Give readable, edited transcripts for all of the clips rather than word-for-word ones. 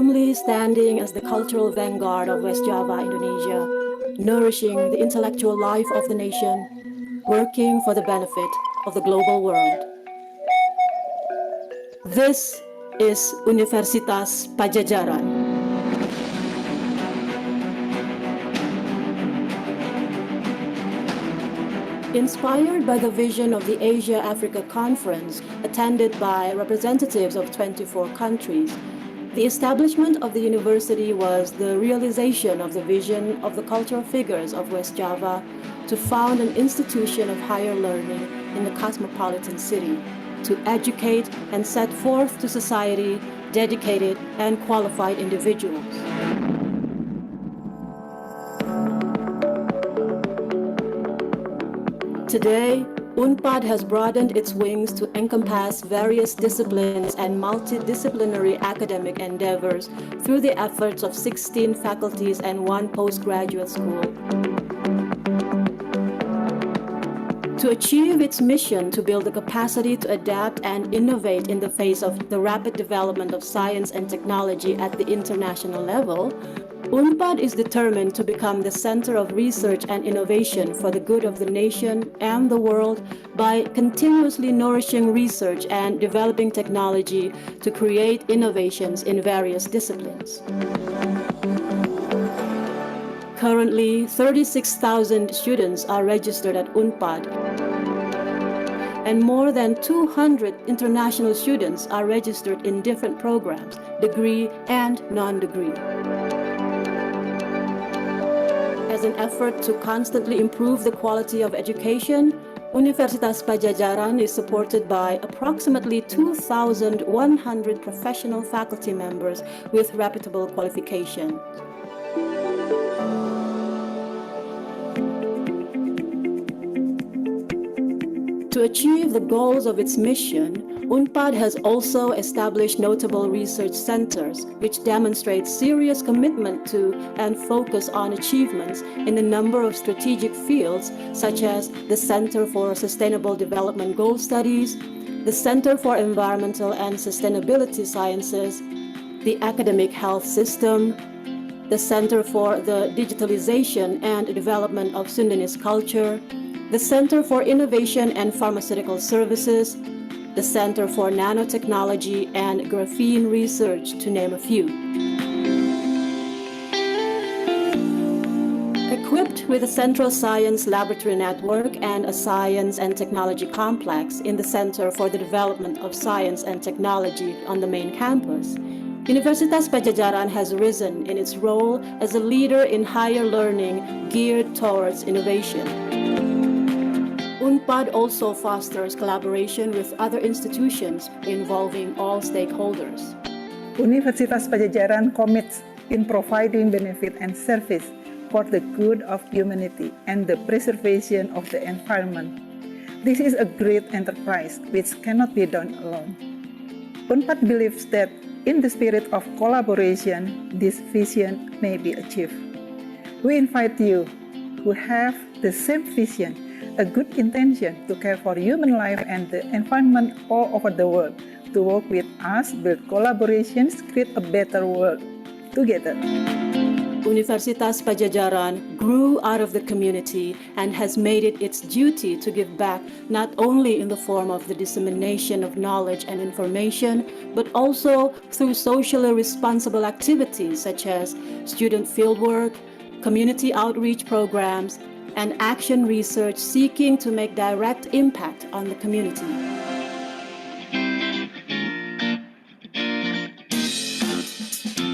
firmly standing as the cultural vanguard of West Java, Indonesia, nourishing the intellectual life of the nation, working for the benefit of the global world. This is Universitas Padjadjaran. Inspired by the vision of the Asia-Africa Conference, attended by representatives of 24 countries, the establishment of the university was the realization of the vision of the cultural figures of West Java to found an institution of higher learning in the cosmopolitan city, to educate and set forth to society dedicated and qualified individuals. Today, UNPAD has broadened its wings to encompass various disciplines and multidisciplinary academic endeavors through the efforts of 16 faculties and 1 postgraduate school. To achieve its mission to build the capacity to adapt and innovate in the face of the rapid development of science and technology at the international level, UNPAD is determined to become the center of research and innovation for the good of the nation and the world by continuously nourishing research and developing technology to create innovations in various disciplines. Currently, 36,000 students are registered at UNPAD, and more than 200 international students are registered in different programs, degree and non-degree. As an effort to constantly improve the quality of education, Universitas Padjadjaran is supported by approximately 2,100 professional faculty members with reputable qualifications. To achieve the goals of its mission, UNPAD has also established notable research centers which demonstrate serious commitment to and focus on achievements in a number of strategic fields such as the Center for Sustainable Development Goal Studies, the Center for Environmental and Sustainability Sciences, the Academic Health System, the Center for the Digitalization and Development of Sundanese Culture, the Center for Innovation and Pharmaceutical Services, the Center for Nanotechnology and Graphene Research, to name a few. Equipped with a central science laboratory network and a science and technology complex in the Center for the Development of Science and Technology on the main campus, Universitas Padjadjaran has risen in its role as a leader in higher learning geared towards innovation. UNPAD also fosters collaboration with other institutions involving all stakeholders. Universitas Padjadjaran commits in providing benefit and service for the good of humanity and the preservation of the environment. This is a great enterprise which cannot be done alone. UNPAD believes that in the spirit of collaboration, this vision may be achieved. We invite you who have the same vision, a good intention to care for human life and the environment all over the world, to work with us, build collaborations, create a better world together. Universitas Padjadjaran grew out of the community and has made it its duty to give back not only in the form of the dissemination of knowledge and information, but also through socially responsible activities such as student fieldwork, community outreach programs, and action research seeking to make direct impact on the community.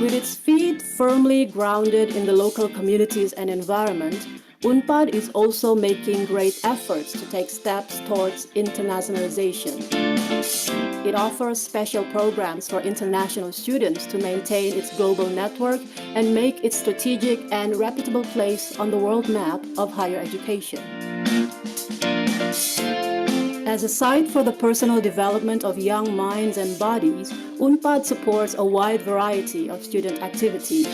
With its feet firmly grounded in the local communities and environment, UNPAD is also making great efforts to take steps towards internationalization. It offers special programs for international students to maintain its global network and make its strategic and reputable place on the world map of higher education. As a site for the personal development of young minds and bodies, UNPAD supports a wide variety of student activities.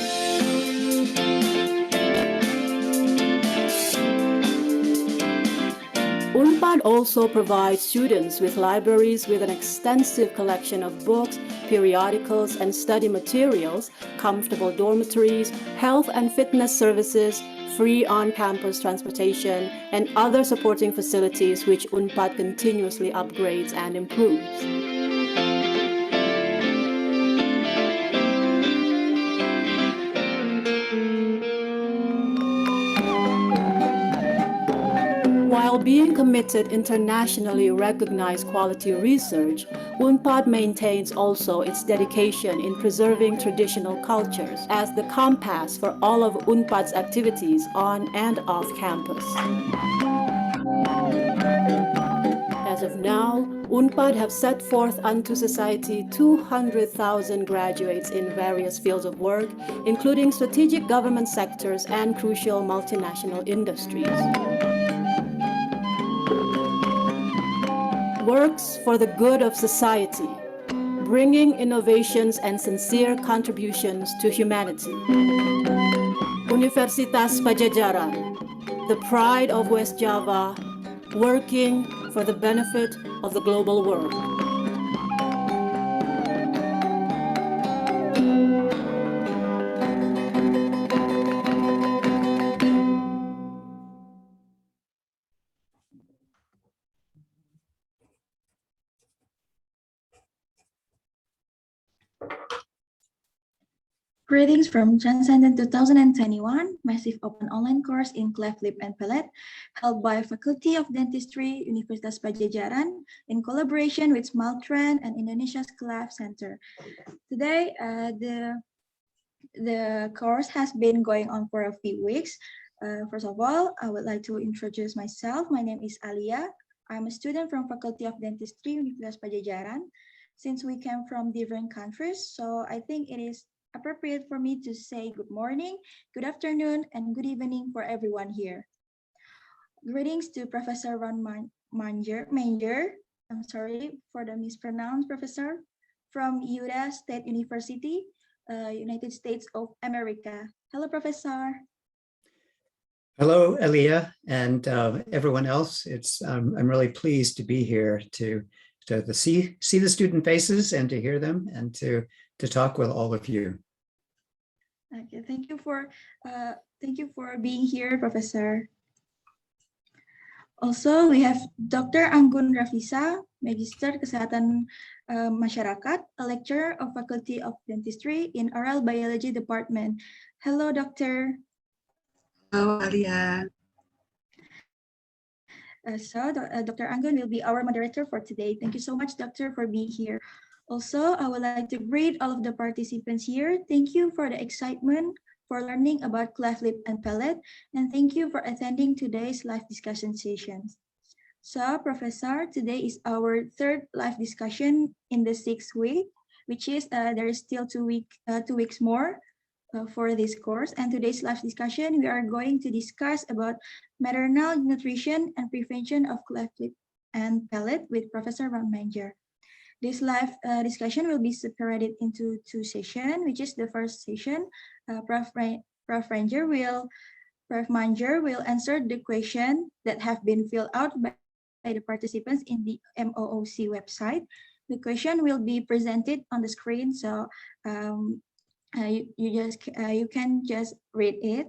UNPAD also provides students with libraries with an extensive collection of books, periodicals, and study materials, comfortable dormitories, health and fitness services, free on-campus transportation, and other supporting facilities which UNPAD continuously upgrades and improves. While being committed internationally recognized quality research, UNPAD maintains also its dedication in preserving traditional cultures as the compass for all of UNPAD's activities on and off campus. As of now, UNPAD have set forth unto society 200,000 graduates in various fields of work, including strategic government sectors and crucial multinational industries. Works for the good of society, bringing innovations and sincere contributions to humanity. Universitas Pajajaran, the pride of West Java, working for the benefit of the global world. Greetings from Transcendent 2021, massive open online course in cleft, lip, and palate, held by Faculty of Dentistry, Universitas Pajajaran, in collaboration with Maltran and Indonesia's Cleft Center. Today, the course has been going on for a few weeks. First of all, I would like to introduce myself. My name is Alia. I'm a student from Faculty of Dentistry, Universitas Pajajaran. Since we came from different countries, so I think it is appropriate for me to say good morning, good afternoon, and good evening for everyone here. Greetings to Professor Ron Munger, I'm sorry for the mispronounced professor, from Utah State University, United States of America. Hello, Professor. Hello, Elia, and everyone else. I'm really pleased to be here to see the student faces and to hear them and to talk with all of you. Okay, thank you for being here, Professor. Also, we have Dr. Anggun Rafisa, Magister Kesehatan Masyarakat, a lecturer of Faculty of Dentistry in Oral Biology Department. Hello, Doctor. Hello, Alia. Dr. Anggun will be our moderator for today. Thank you so much, Doctor, for being here. Also, I would like to greet all of the participants here. Thank you for the excitement for learning about cleft, lip, and palate, and thank you for attending today's live discussion sessions. So, Professor, today is our third live discussion in the 6th week, which is there is still 2 weeks more for this course. And today's live discussion, we are going to discuss about maternal nutrition and prevention of cleft, lip, and palate with Professor Ron Munger. This live discussion will be separated into 2 sessions, which is the first session. Prof. Munger will answer the question that have been filled out by the participants in the MOOC website. The question will be presented on the screen, so you can just read it.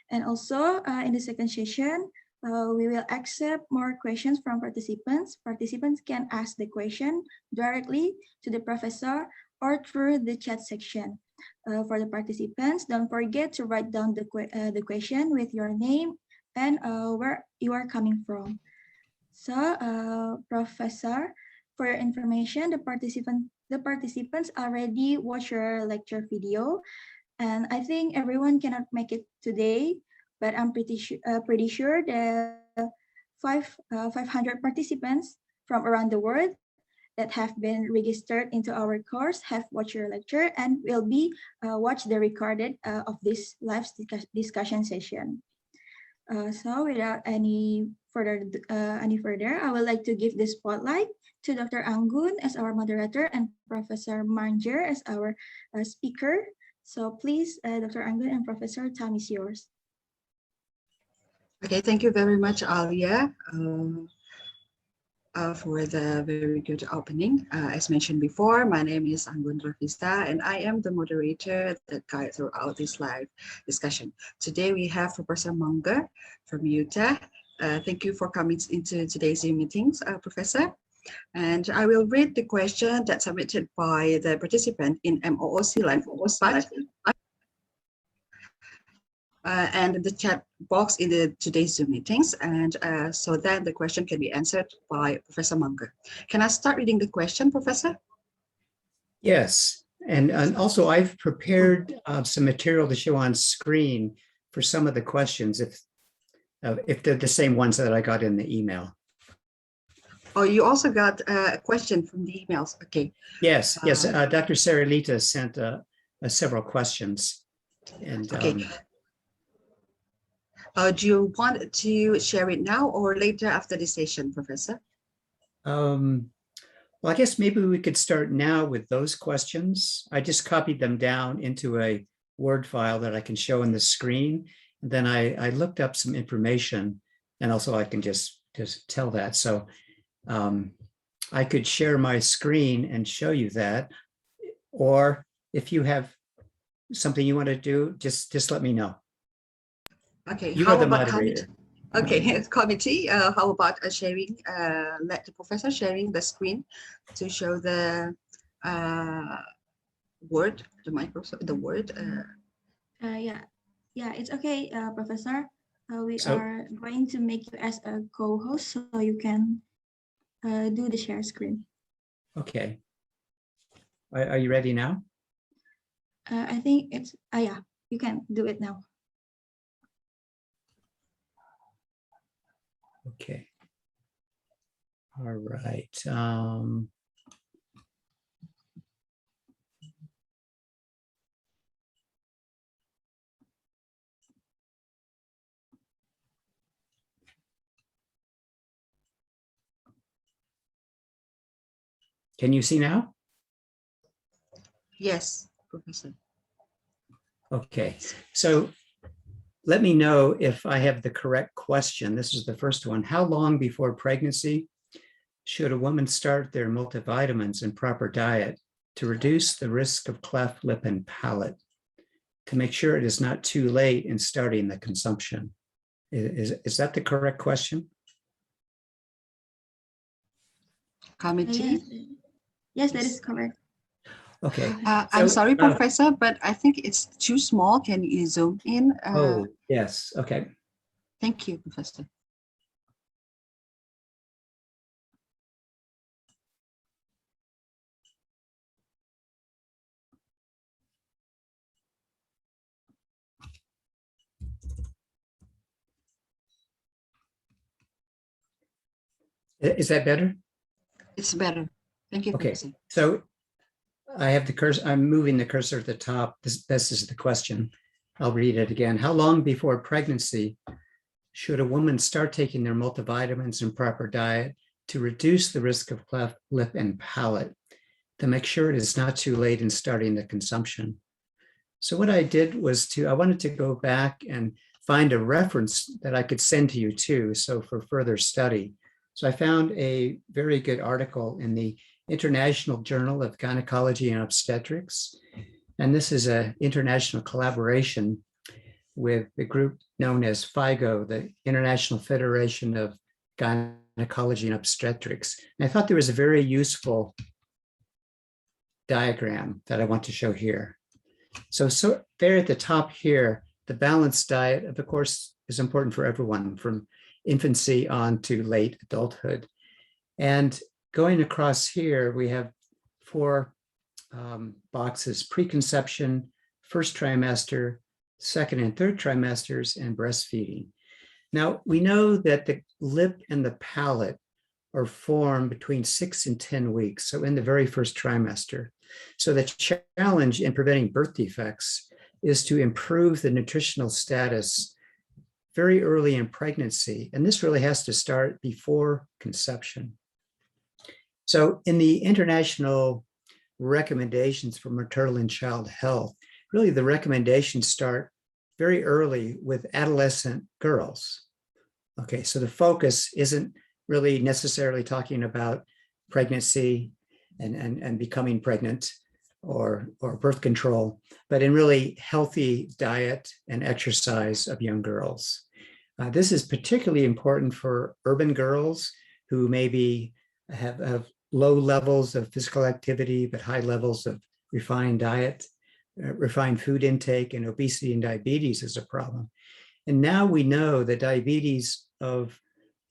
And also in the second session, we will accept more questions from participants. Participants can ask the question directly to the professor or through the chat section. For the participants, don't forget to write down the question with your name and where you are coming from. So, Professor, for your information, the participants already watched your lecture video, and I think everyone cannot make it today, but I'm pretty sure that 500 participants from around the world that have been registered into our course have watched your lecture and will be watch the recorded of this live discussion session. So without any further, I would like to give the spotlight to Dr. Anggun as our moderator and Professor Munger as our speaker. So please, Dr. Anggun and Professor, time is yours. Okay, thank you very much, Alia. for the very good opening. As mentioned before, my name is Anggun Rafisa, and I am the moderator that guides throughout this live discussion. Today we have Professor Munger from Utah. Thank you for coming into today's Zoom meetings, Professor. And I will read the question that's submitted by the participant in MOOC Live Chat. And the chat box in today's Zoom meetings, and so that the question can be answered by Professor Munger. Can I start reading the question, Professor? Yes, and also I've prepared some material to show on screen for some of the questions if they're the same ones that I got in the email. Oh, you also got a question from the emails. Okay. Yes, yes. Dr. Saralita sent several questions. And okay. Do you want to share it now or later after the session, Professor? Well, I guess maybe we could start now with those questions. I just copied them down into a Word file that I can show on the screen. And then I looked up some information, and also I can just tell that. So I could share my screen and show you that. Or if you have something you want to do, just let me know. Okay, you are the moderator. Okay, committee, how about sharing, let the professor sharing the screen to show the Word, the Microsoft, the Word. Yeah, it's okay, Professor. We are going to make you as a co-host so you can do the share screen. Okay. Are you ready now? I think it's, yeah, you can do it now. Okay. All right. Can you see now? Yes, Professor. Okay. So let me know if I have the correct question. This is the first one. How long before pregnancy should a woman start their multivitamins and proper diet to reduce the risk of cleft lip and palate, to make sure it is not too late in starting the consumption? Is that the correct question? Committee? Yes, that is correct. Okay. I'm sorry, Professor, but I think it's too small. Can you zoom in? Oh, yes. Okay. Thank you, Professor. Is that better? It's better. Thank you, Okay. Professor. So I have the cursor, I'm moving the cursor at the top. This is the question. I'll read it again. How long before pregnancy should a woman start taking their multivitamins and proper diet to reduce the risk of cleft lip and palate, to make sure it is not too late in starting the consumption? So what I did was I wanted to go back and find a reference that I could send to you too, so for further study. So I found a very good article in the International Journal of Gynecology and Obstetrics. And this is an international collaboration with the group known as FIGO, the International Federation of Gynecology and Obstetrics. And I thought there was a very useful diagram that I want to show here. So there at the top here, the balanced diet, of course, is important for everyone from infancy on to late adulthood. And going across here, we have 4 boxes: preconception, first trimester, second and third trimesters, and breastfeeding. Now, we know that the lip and the palate are formed between 6 and 10 weeks, so in the very first trimester. So the challenge in preventing birth defects is to improve the nutritional status very early in pregnancy, and this really has to start before conception. So in the international recommendations for maternal and child health, really the recommendations start very early with adolescent girls. Okay, so the focus isn't really necessarily talking about pregnancy and becoming pregnant or birth control, but in really healthy diet and exercise of young girls. This is particularly important for urban girls who maybe have low levels of physical activity, but high levels of refined diet, refined food intake, and obesity and diabetes is a problem. And now we know that diabetes of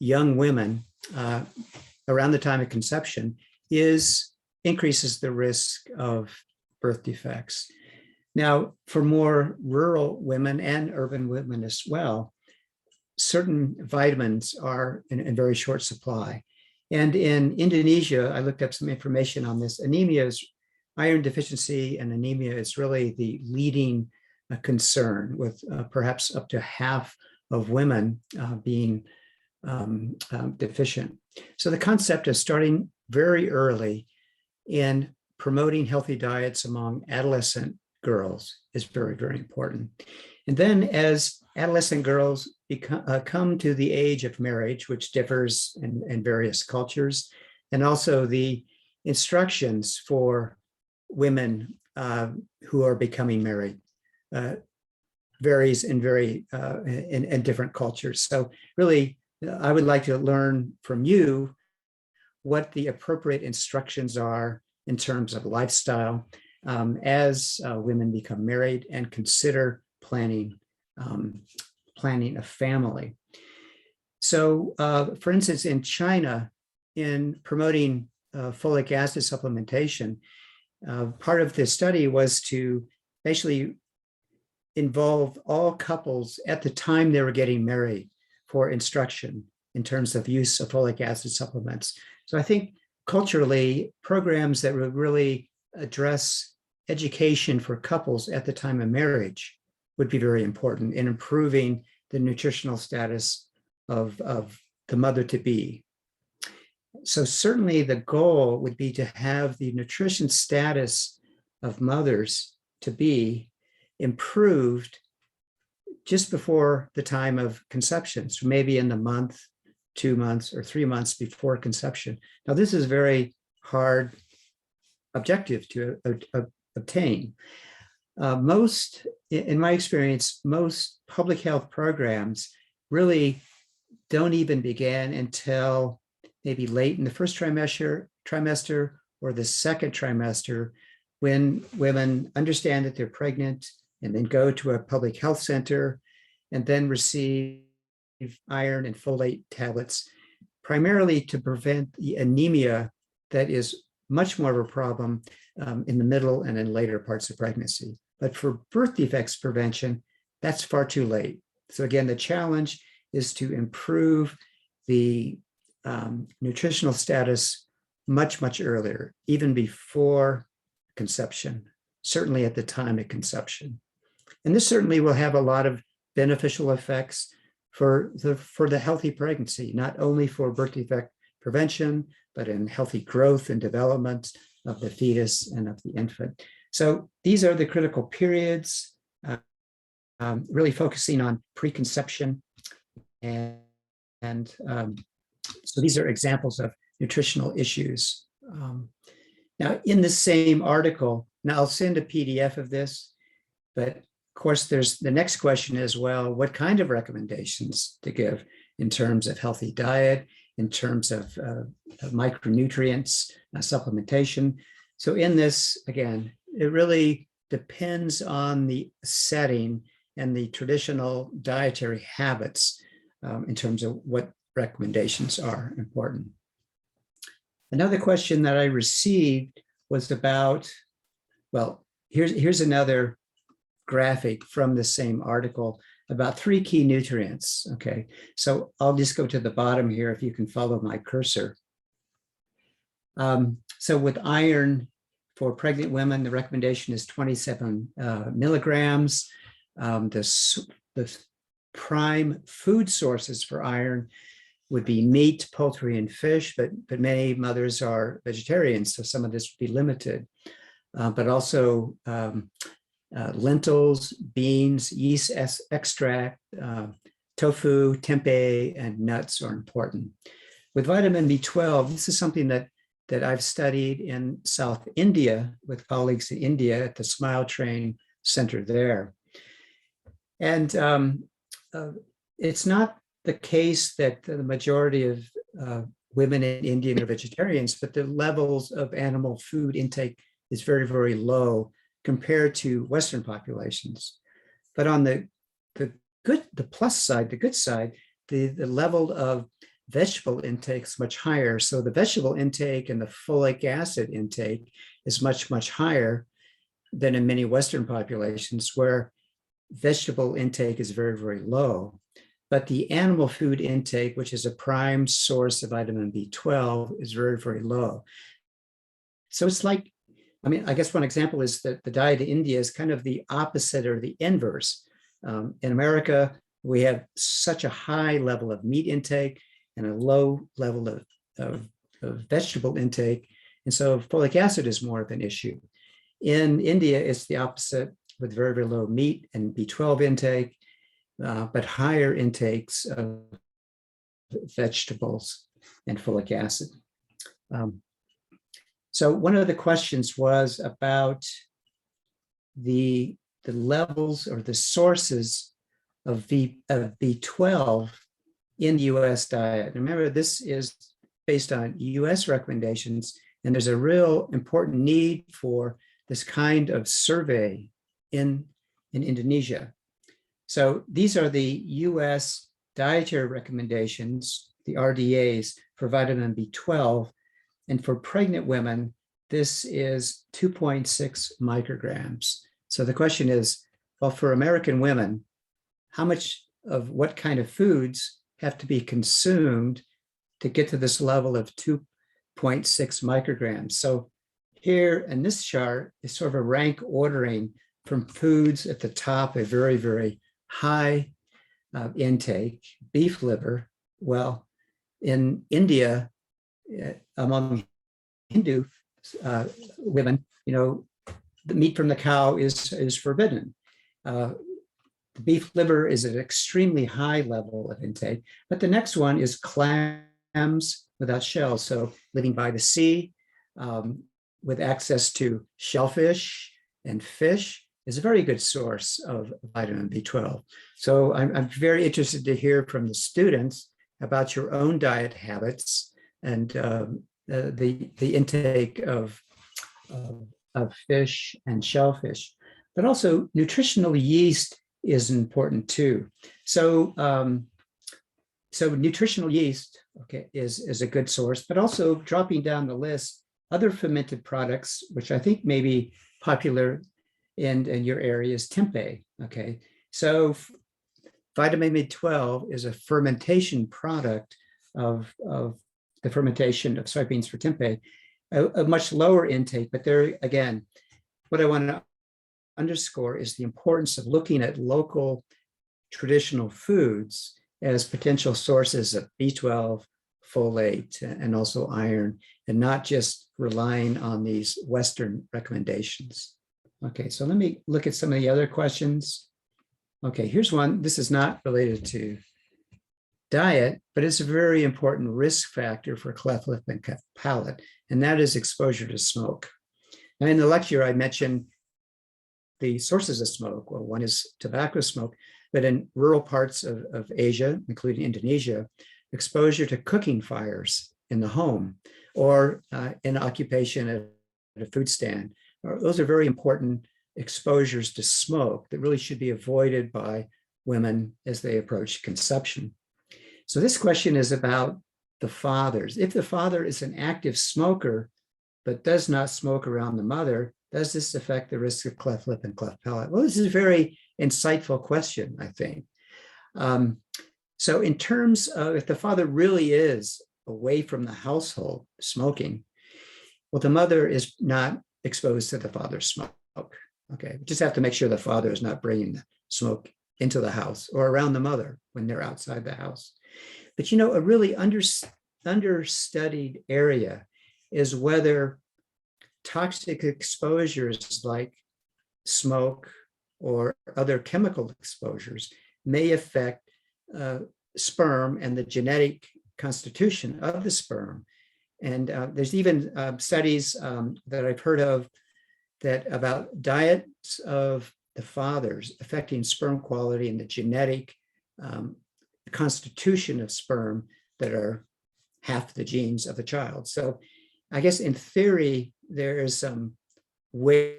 young women around the time of conception increases the risk of birth defects. Now, for more rural women and urban women as well, certain vitamins are in very short supply. And in Indonesia, I looked up some information on this. Iron deficiency and anemia is really the leading concern, with perhaps up to half of women being deficient. So the concept of starting very early in promoting healthy diets among adolescent girls is very, very important. And then as adolescent girls come to the age of marriage, which differs in various cultures, and also the instructions for women who are becoming married varies in different cultures. So really, I would like to learn from you what the appropriate instructions are in terms of lifestyle as women become married and consider planning a family. So, for instance, in China, in promoting folic acid supplementation, part of the study was to basically involve all couples at the time they were getting married for instruction in terms of use of folic acid supplements. So I think culturally, programs that would really address education for couples at the time of marriage would be very important in improving the nutritional status of the mother-to-be. So certainly the goal would be to have the nutrition status of mothers-to-be improved just before the time of conception, so maybe in the month, 2 months, or 3 months before conception. Now, this is a very hard objective to obtain. In my experience, most public health programs really don't even begin until maybe late in the first trimester or the second trimester, when women understand that they're pregnant and then go to a public health center and then receive iron and folate tablets, primarily to prevent the anemia that is much more of a problem in the middle and in later parts of pregnancy. But for birth defects prevention, that's far too late. So again, the challenge is to improve the nutritional status much, much earlier, even before conception, certainly at the time of conception. And this certainly will have a lot of beneficial effects for the healthy pregnancy, not only for birth defect prevention, but in healthy growth and development of the fetus and of the infant. So these are the critical periods, really focusing on preconception. And so these are examples of nutritional issues. Now, in the same article, now I'll send a PDF of this, but of course, there's the next question as well, what kind of recommendations to give in terms of healthy diet, in terms of micronutrients, supplementation. So in this, again, it really depends on the setting and the traditional dietary habits in terms of what recommendations are important. Another question that I received was about, well, here's another graphic from the same article about 3 key nutrients. Okay, so I'll just go to the bottom here if you can follow my cursor. So with iron for pregnant women, the recommendation is 27 milligrams. The prime food sources for iron would be meat, poultry, and fish, but many mothers are vegetarians, so some of this would be limited. But also lentils, beans, yeast extract, tofu, tempeh, and nuts are important. with vitamin B12, this is something that I've studied in South India with colleagues in India at the Smile Train Center there. And it's not the case that the majority of women in India are vegetarians, but the levels of animal food intake is very, very low compared to Western populations. But on the plus side, the good side, the level of vegetable intake is much higher. So the vegetable intake and the folic acid intake is much, much higher than in many Western populations where vegetable intake is very, very low. But the animal food intake, which is a prime source of vitamin B12, is very, very low. So it's like, I mean, I guess one example is that the diet in India is kind of the opposite or the inverse. In America, we have such a high level of meat intake and a low level of vegetable intake. And so folic acid is more of an issue. In India, it's the opposite with very, very low meat and B12 intake, but higher intakes of vegetables and folic acid. So one of the questions was about the levels or the sources of B12 in the US diet. Remember, this is based on US recommendations, and there's a real important need for this kind of survey in Indonesia. So these are the US dietary recommendations, the RDAs for vitamin B12. And for pregnant women, this is 2.6 micrograms. So the question is, well, for American women, how much of what kind of foods have to be consumed to get to this level of 2.6 micrograms? So here in this chart is sort of a rank ordering from foods at the top, a very, very high intake, beef liver. Well, in India, among Hindu women, the meat from the cow is forbidden. The beef liver is at an extremely high level of intake, but the next one is clams without shells, so living by the sea with access to shellfish and fish is a very good source of vitamin B12. So I'm very interested to hear from the students about your own diet habits and the intake of fish and shellfish, but also nutritional yeast is important too. So nutritional yeast, okay, is a good source, but also dropping down the list, other fermented products, which I think may be popular in your area is tempeh, okay? So vitamin B12 is a fermentation product of the fermentation of soybeans for tempeh, a much lower intake, but there again, what I want to underscore is the importance of looking at local traditional foods as potential sources of B12, folate, and also iron, and not just relying on these Western recommendations. Okay, so let me look at some of the other questions. Okay, here's one. This is not related to diet, but it's a very important risk factor for cleft lip and cleft palate, and that is exposure to smoke. Now, in the lecture, I mentioned the sources of smoke. Well, one is tobacco smoke, but in rural parts of Asia, including Indonesia, exposure to cooking fires in the home or in occupation at a food stand. Those are very important exposures to smoke that really should be avoided by women as they approach conception. So this question is about the fathers. If the father is an active smoker, but does not smoke around the mother, does this affect the risk of cleft lip and cleft palate? Well, this is a very insightful question, I think. So in terms of if the father really is away from the household smoking, well, the mother is not exposed to the father's smoke. Okay, we just have to make sure the father is not bringing the smoke into the house or around the mother when they're outside the house. But a really understudied area is whether toxic exposures like smoke or other chemical exposures may affect sperm and the genetic constitution of the sperm. And there's even studies that I've heard of that about diets of the fathers affecting sperm quality and the genetic constitution of sperm that are half the genes of the child. So I guess in theory, there is some way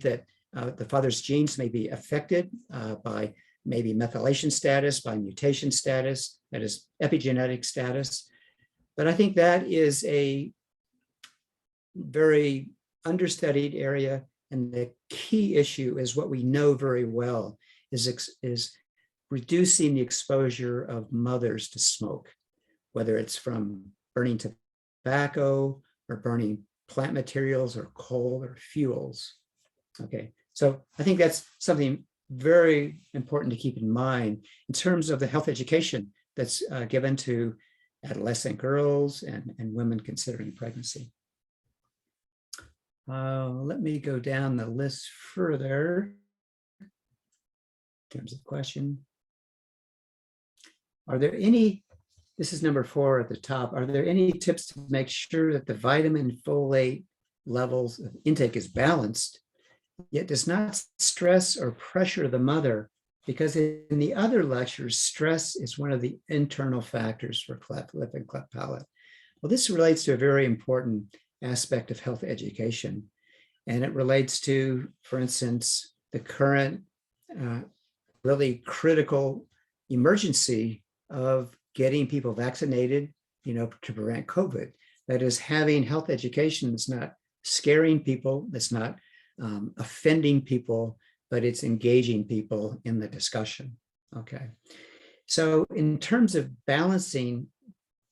that the father's genes may be affected by maybe methylation status, by mutation status, that is epigenetic status. But I think that is a very understudied area. And the key issue is what we know very well is reducing the exposure of mothers to smoke, whether it's from burning tobacco or burning plant materials or coal or fuels. Okay, so I think that's something very important to keep in mind in terms of the health education that's given to adolescent girls and women considering pregnancy. Let me go down the list further in terms of question. Are there any, this is number 4 at the top, are there any tips to make sure that the vitamin folate levels of intake is balanced, yet does not stress or pressure the mother? Because in the other lectures, stress is one of the internal factors for cleft lip and cleft palate. Well, this relates to a very important aspect of health education. And it relates to, for instance, the current really critical emergency of getting people vaccinated, to prevent COVID. That is, having health education that's not scaring people, that's not offending people, but it's engaging people in the discussion. Okay. So in terms of balancing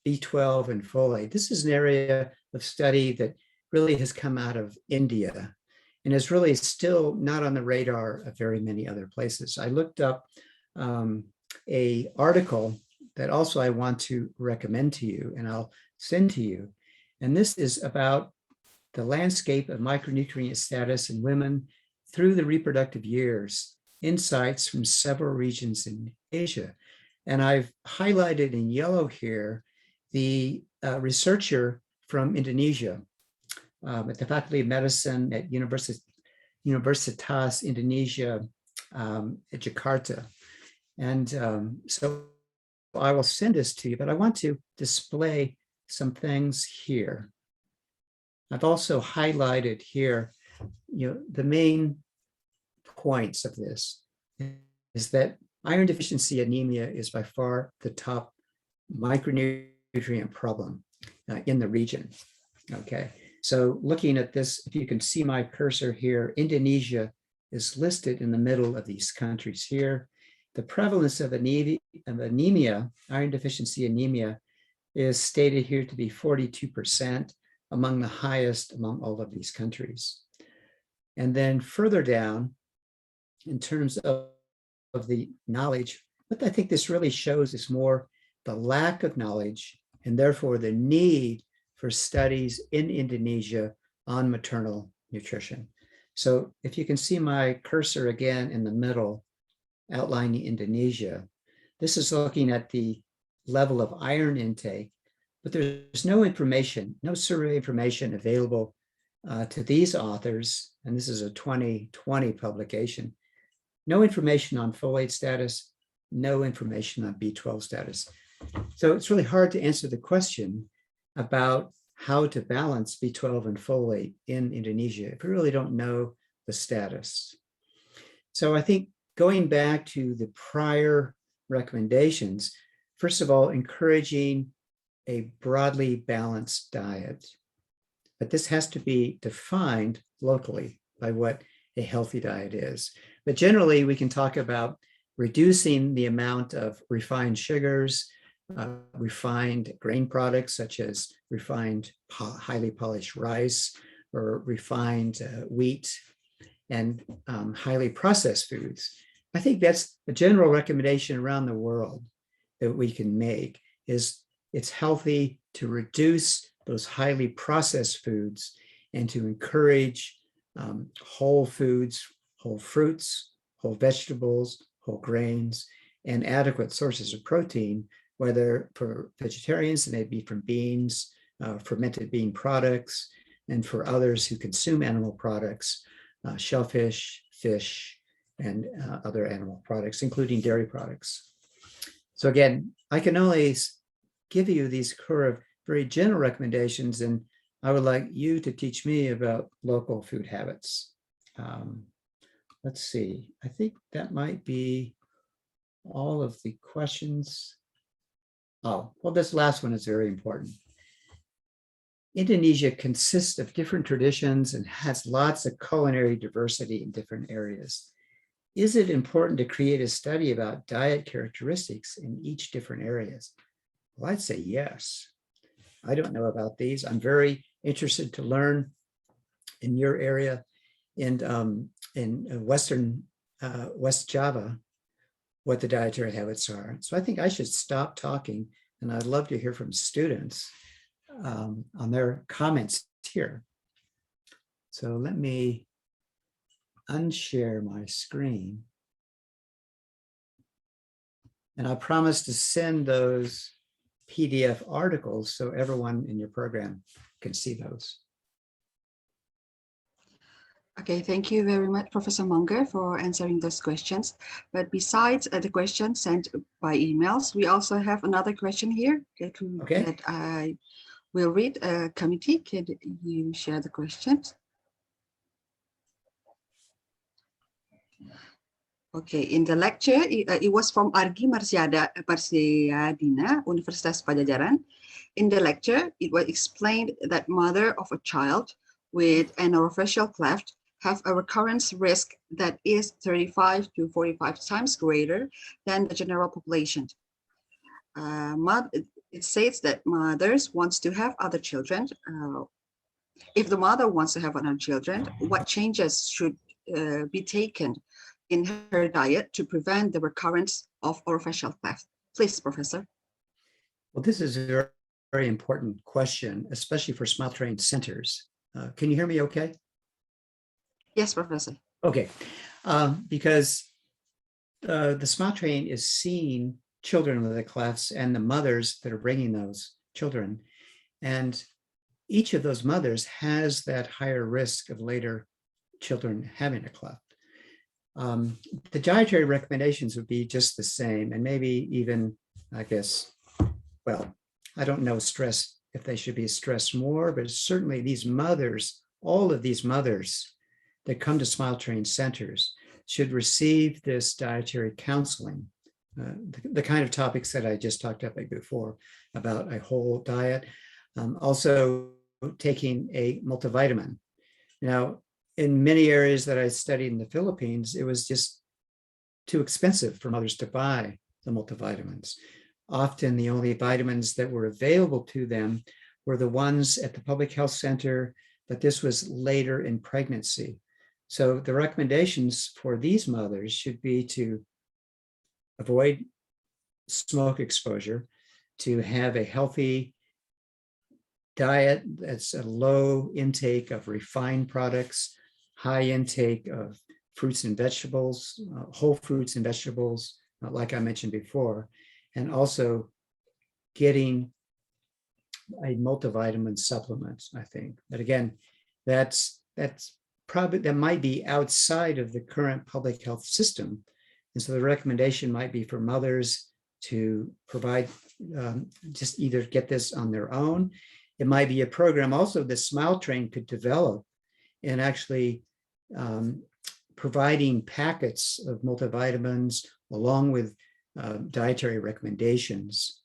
B12 and folate, this is an area of study that really has come out of India and is really still not on the radar of very many other places. I looked up a article that also I want to recommend to you, and I'll send to you. And this is about the landscape of micronutrient status in women through the reproductive years, insights from several regions in Asia. And I've highlighted in yellow here the researcher from Indonesia at the Faculty of Medicine at Universitas Indonesia at Jakarta. And so I will send this to you, but I want to display some things here. I've also highlighted here, the main points of this is that iron deficiency anemia is by far the top micronutrient problem in the region. Okay, so looking at this, if you can see my cursor here, Indonesia is listed in the middle of these countries here. The prevalence of anemia, iron deficiency anemia, is stated here to be 42%, among the highest among all of these countries. And then further down, in terms of the knowledge, what I think this really shows is more the lack of knowledge and therefore the need for studies in Indonesia on maternal nutrition. So if you can see my cursor again in the middle, outlining Indonesia, this is looking at the level of iron intake, but there's no information, no survey information available to these authors, and this is a 2020 publication, no information on folate status, no information on B12 status. So it's really hard to answer the question about how to balance B12 and folate in Indonesia if we really don't know the status. So I think going back to the prior recommendations, first of all, encouraging a broadly balanced diet. But this has to be defined locally by what a healthy diet is. But generally, we can talk about reducing the amount of refined sugars, refined grain products, such as refined highly polished rice or refined wheat, and highly processed foods. I think that's a general recommendation around the world that we can make, is it's healthy to reduce those highly processed foods and to encourage whole foods, whole fruits, whole vegetables, whole grains, and adequate sources of protein whether for vegetarians, it may be from beans, fermented bean products, and for others who consume animal products, shellfish, fish, and other animal products, including dairy products. So again, I can only give you these very general recommendations, and I would like you to teach me about local food habits. Let's see, I think that might be all of the questions. Oh, well, this last one is very important. Indonesia consists of different traditions and has lots of culinary diversity in different areas. Is it important to create a study about diet characteristics in each different areas? Well, I'd say yes. I don't know about these. I'm very interested to learn in your area in West Java what the dietary habits are. So I think I should stop talking, and I'd love to hear from students on their comments here. So let me unshare my screen. And I promise to send those PDF articles so everyone in your program can see those. Okay, thank you very much, Professor Munger, for answering those questions. But besides the questions sent by emails, we also have another question here that I will read. Committee, can you share the questions? Okay, in the lecture, it was from Argi Marsiadina, Universitas Pajajaran. In the lecture, it was explained that mother of a child with an orofacial cleft have a recurrence risk that is 35 to 45 times greater than the general population. It says that mothers wants to have other children. If the mother wants to have other children, what changes should be taken in her diet to prevent the recurrence of orofacial cleft? Please, Professor. Well, this is a very, very important question, especially for smile train centers. Can you hear me okay? Yes, Professor. Okay, because the smile train is seeing children with the clefts and the mothers that are bringing those children. And each of those mothers has that higher risk of later children having a cleft. The dietary recommendations would be just the same, and maybe even, I guess, well, I don't know if they should be stressed more, but certainly these mothers, all of these mothers that come to smile train centers should receive this dietary counseling, the kind of topics that I just talked about before, about a whole diet, also taking a multivitamin. Now, in many areas that I studied in the Philippines, it was just too expensive for mothers to buy the multivitamins. Often the only vitamins that were available to them were the ones at the public health center, but this was later in pregnancy. So the recommendations for these mothers should be to avoid smoke exposure, to have a healthy diet that's a low intake of refined products, high intake of fruits and vegetables, whole fruits and vegetables, like I mentioned before, and also getting a multivitamin supplement, I think. But again, that might be outside of the current public health system. And so the recommendation might be for mothers to provide, just either get this on their own. It might be a program also the Smile Train could develop and actually providing packets of multivitamins along with dietary recommendations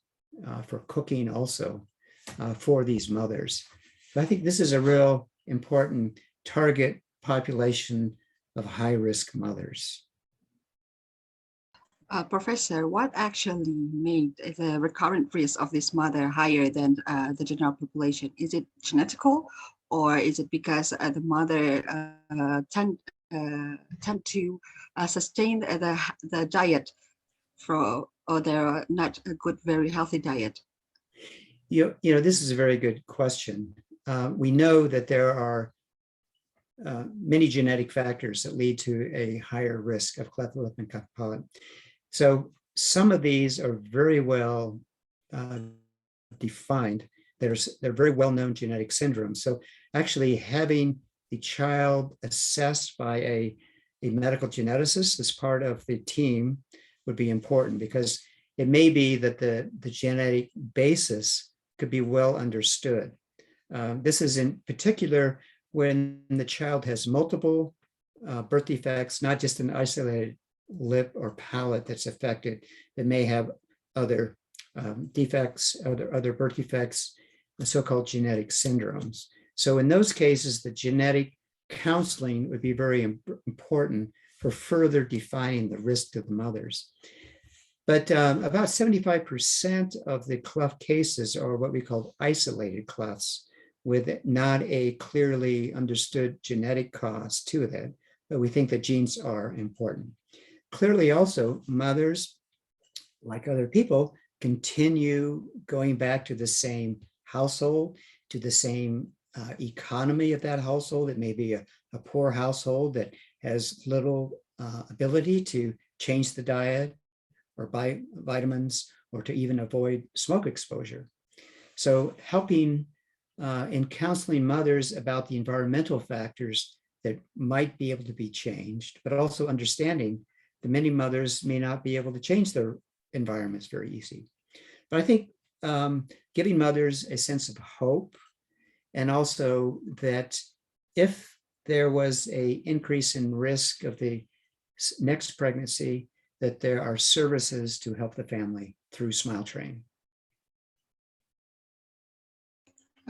for cooking also for these mothers. But I think this is a real important target population of high-risk mothers. Professor, what actually made the recurrent risk of this mother higher than the general population? Is it genetical, or is it because the mother tend to sustain the diet or they're not a good, very healthy diet? You know, this is a very good question. We know that there are many genetic factors that lead to a higher risk of cleft lip and cuff polyp. So some of these are very well defined. They're very well-known genetic syndromes. So actually having the child assessed by a medical geneticist as part of the team would be important, because it may be that the genetic basis could be well understood. This is in particular when the child has multiple birth defects, not just an isolated lip or palate that's affected, that may have other defects, other birth defects, the so-called genetic syndromes. So in those cases, the genetic counseling would be very important for further defining the risk to the mothers. But about 75% of the cleft cases are what we call isolated clefts, with not a clearly understood genetic cause to that, but we think that genes are important. Clearly also, mothers, like other people, continue going back to the same household, to the same economy of that household. It may be a poor household that has little ability to change the diet or buy vitamins or to even avoid smoke exposure. So helping in counseling mothers about the environmental factors that might be able to be changed, but also understanding that many mothers may not be able to change their environments very easy. But I think giving mothers a sense of hope, and also that if there was an increase in risk of the next pregnancy, that there are services to help the family through Smile Train.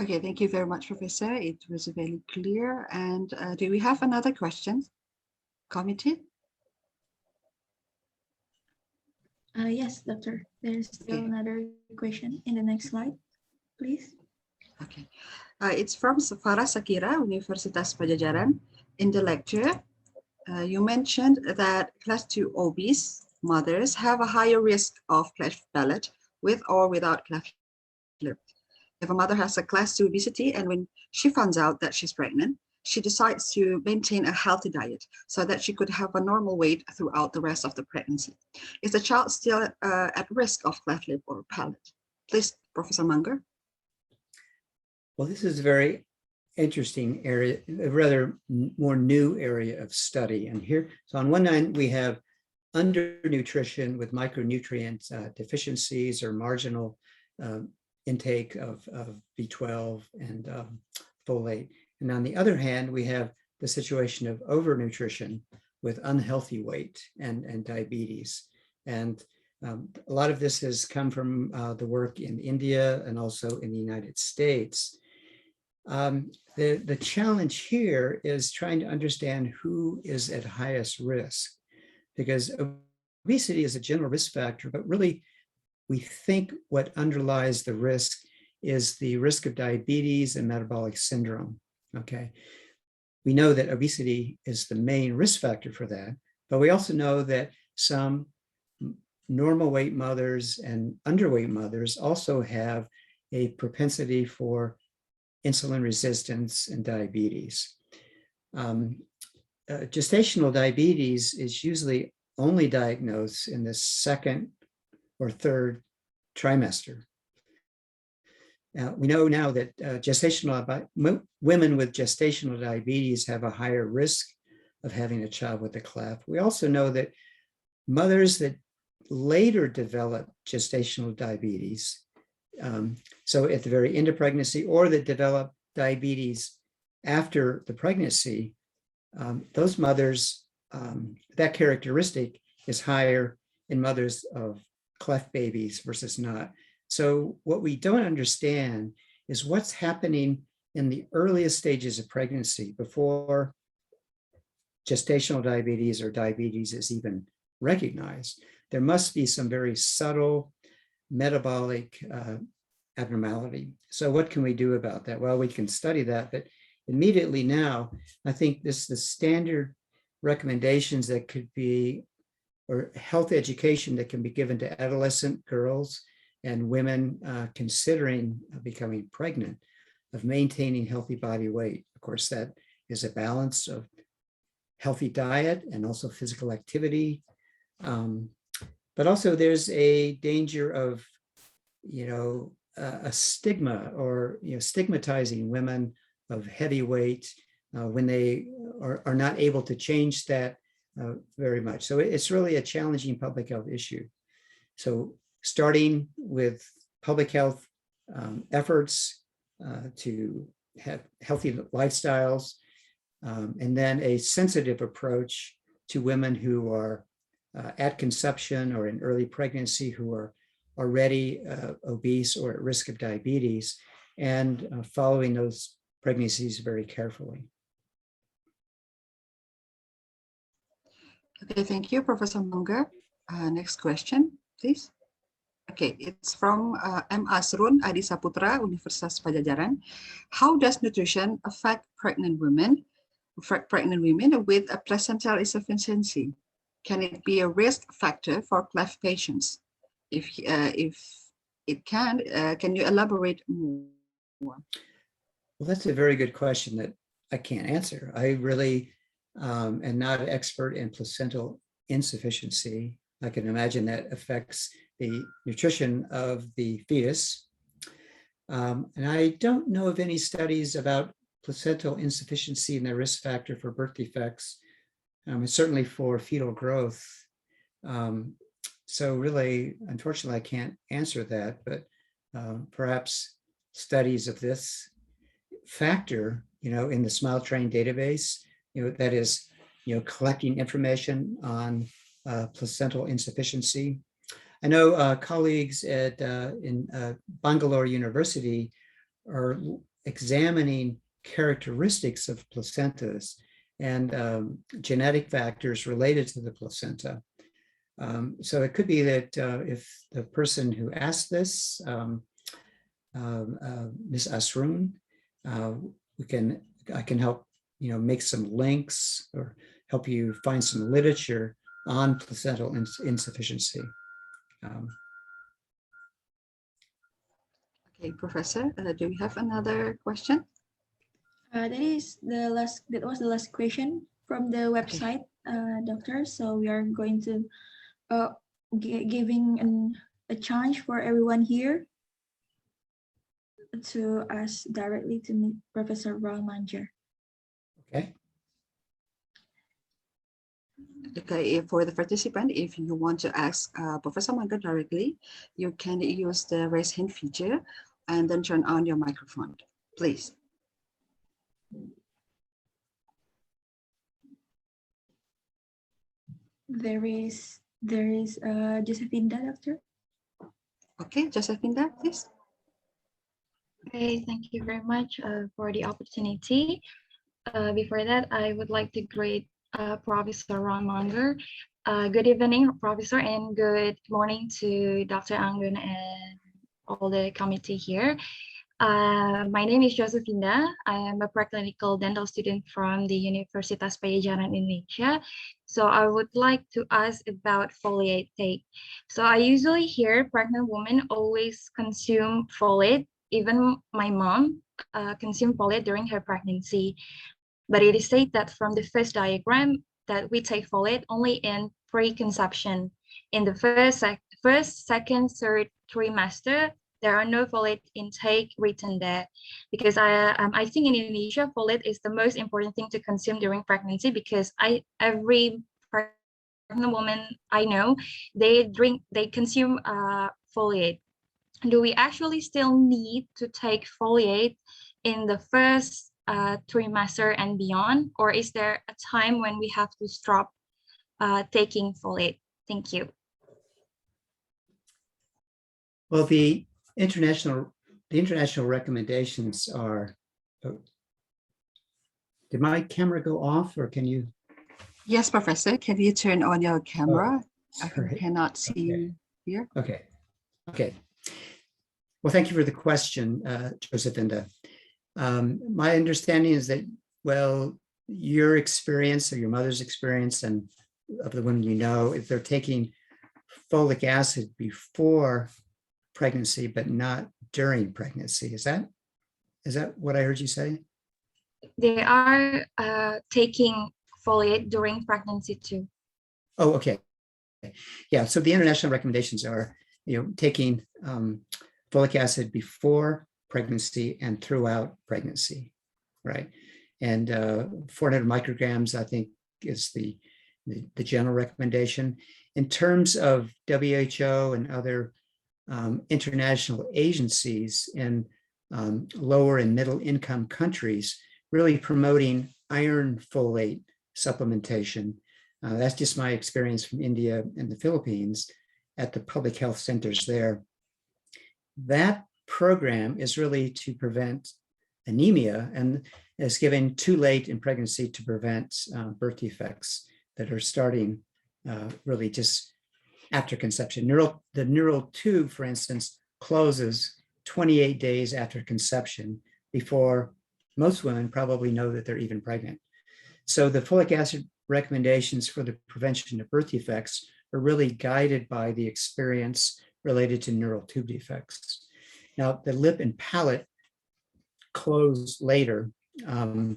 Okay, thank you very much, Professor. It was very clear. And do we have another question? Committee? Yes, doctor. There's still another question in the next slide, please. Okay. It's from Farah Sakira, Universitas Pajajaran. In the lecture, you mentioned that class 2 obese mothers have a higher risk of cleft palate with or without cleft lip. If a mother has a class 2 obesity and when she finds out that she's pregnant, she decides to maintain a healthy diet so that she could have a normal weight throughout the rest of the pregnancy. Is the child still at risk of cleft lip or palate? Please, Professor Munger. Well, this is a very interesting area, a rather more new area of study. And here, so on one hand, we have undernutrition with micronutrient deficiencies or marginal intake of B12 and folate. And on the other hand, we have the situation of overnutrition with unhealthy weight and diabetes. And a lot of this has come from the work in India and also in the United States. The challenge here is trying to understand who is at highest risk, because obesity is a general risk factor, but really we think what underlies the risk is the risk of diabetes and metabolic syndrome. Okay, we know that obesity is the main risk factor for that, but we also know that some normal weight mothers and underweight mothers also have a propensity for insulin resistance and diabetes. Gestational diabetes is usually only diagnosed in the second or third trimester. We know now that women with gestational diabetes have a higher risk of having a child with a cleft. We also know that mothers that later develop gestational diabetes, so at the very end of pregnancy, or that develop diabetes after the pregnancy, those mothers, that characteristic is higher in mothers of cleft babies versus not. So what we don't understand is what's happening in the earliest stages of pregnancy before gestational diabetes or diabetes is even recognized. There must be some very subtle metabolic abnormality. So what can we do about that? Well, we can study that, but immediately now, I think this is the standard recommendations that could be, or health education that can be given to adolescent girls and women considering becoming pregnant, of maintaining healthy body weight. Of course, that is a balance of healthy diet and also physical activity. But also there's a danger of a stigma or stigmatizing women of heavy weight when they are not able to change that very much. So it's really a challenging public health issue. So starting with public health efforts to have healthy lifestyles, and then a sensitive approach to women who are at conception or in early pregnancy who are already obese or at risk of diabetes, and following those pregnancies very carefully. Okay, thank you, Professor Munger. Next question, please. Okay, it's from M. Asrun Adisaputra, Universitas Pajajaran. How does nutrition affect pregnant women with a placental insufficiency? Can it be a risk factor for cleft patients? If it can you elaborate more? Well, that's a very good question that I can't answer. I really am not an expert in placental insufficiency. I can imagine that affects the nutrition of the fetus. And I don't know of any studies about placental insufficiency and the risk factor for birth defects, and certainly for fetal growth. So really, unfortunately, I can't answer that, but perhaps studies of this factor, in the Smile Train database, that is, collecting information on placental insufficiency. I know colleagues at in Bangalore University are examining characteristics of placentas and genetic factors related to the placenta. So it could be that if the person who asked this, Ms. Asrun, I can help make some links or help you find some literature on placental insufficiency. Okay, Professor, do we have another question? That was the last question from the website, doctor. So we are going to giving a chance for everyone here to ask directly to me, Professor Munger. Okay. Okay, for the participant, if you want to ask Professor Munger directly, you can use the raise hand feature and then turn on your microphone, please. There is Josefinda, doctor. Okay, Josefinda, please. Okay, thank you very much for the opportunity. Before that, I would like to greet Professor Munger. Good evening, Professor, and good morning to Dr. Anggun and all the committee here. My name is Josefinda. I am a preclinical dental student from the Universitas Pajajaran, Indonesia. So I would like to ask about folate take. So I usually hear pregnant women always consume folate. Even my mom consumed folate during her pregnancy. But it is said that from the first diagram that we take folate only in pre-conception. In the first, second, third trimester, there are no folate intake written there, because I think in Indonesia folate is the most important thing to consume during pregnancy, because every pregnant woman I know, they consume folate. Do we actually still need to take folate in the first trimester and beyond, or is there a time when we have to stop taking folate? Thank you. Well, the international recommendations are. Oh, did my camera go off, or can you? Yes, Professor. Can you turn on your camera? Oh, I cannot see you here. Okay. Okay. Well, thank you for the question, Josefinda. My understanding is that, well, your experience or your mother's experience and of the women you know, if they're taking folic acid before pregnancy, but not during pregnancy. Is that what I heard you say? They are taking folate during pregnancy too. Oh, okay. Yeah, so the international recommendations are, taking folic acid before pregnancy and throughout pregnancy, right? And 400 micrograms, I think, is the general recommendation. In terms of WHO and other international agencies in lower and middle income countries, really promoting iron folate supplementation. That's just my experience from India and the Philippines at the public health centers there. That program is really to prevent anemia and is given too late in pregnancy to prevent birth defects that are starting really just after conception. The neural tube, for instance, closes 28 days after conception before most women probably know that they're even pregnant. So the folic acid recommendations for the prevention of birth defects are really guided by the experience related to neural tube defects. Now, the lip and palate close later. The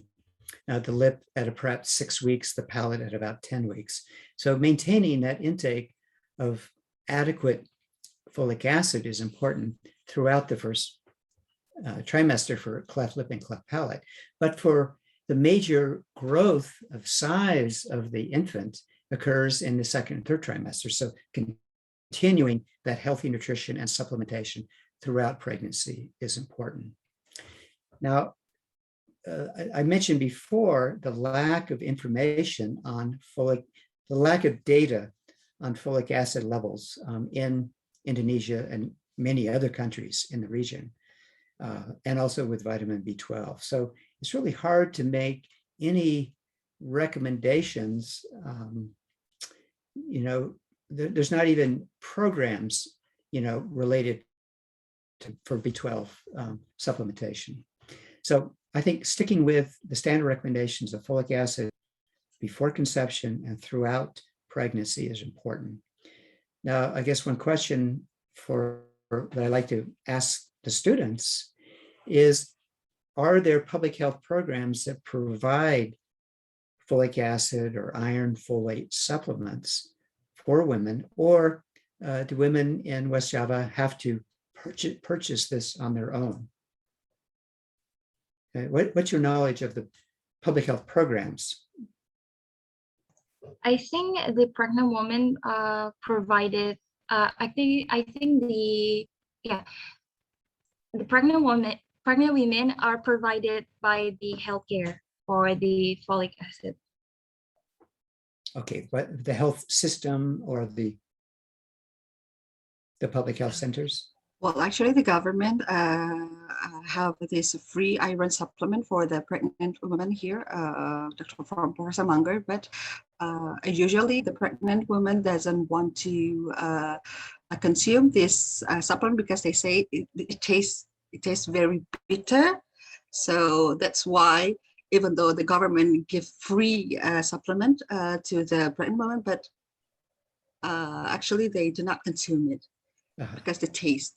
lip at perhaps 6 weeks, the palate at about 10 weeks. So maintaining that intake of adequate folic acid is important throughout the first trimester for cleft lip and cleft palate. But for the major growth of size of the infant occurs in the second and third trimester. So continuing that healthy nutrition and supplementation throughout pregnancy is important. Now, I mentioned before the lack of information on the lack of data on folic acid levels in Indonesia and many other countries in the region, and also with vitamin B12. So it's really hard to make any recommendations. There's not even programs, related for B12 supplementation. So I think sticking with the standard recommendations of folic acid before conception and throughout pregnancy is important. Now, I guess one question that I like to ask the students is, are there public health programs that provide folic acid or iron folate supplements for women, or do women in West Java have to purchase this on their own? What's your knowledge of the public health programs? I think the pregnant woman provided. I think the pregnant women are provided by the healthcare for the folic acid. Okay, but the health system or the public health centers? Well, actually, the government have this free iron supplement for the pregnant women here, from Professor Munger. But usually, the pregnant woman doesn't want to consume this supplement because they say it tastes very bitter. So that's why, even though the government give free supplement to the pregnant women, but actually they do not consume it because the taste.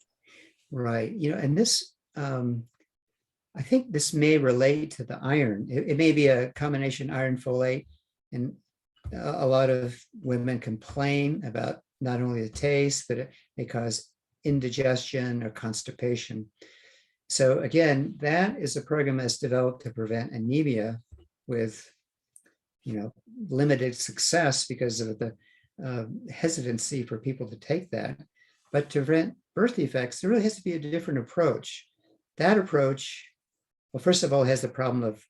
Right. And this, I think this may relate to the iron. It may be a combination iron folate, and a lot of women complain about not only the taste, but it may cause indigestion or constipation. So again, that is a program that's developed to prevent anemia with, limited success because of the hesitancy for people to take that. But to prevent birth defects, there really has to be a different approach. That approach, well, first of all, has the problem of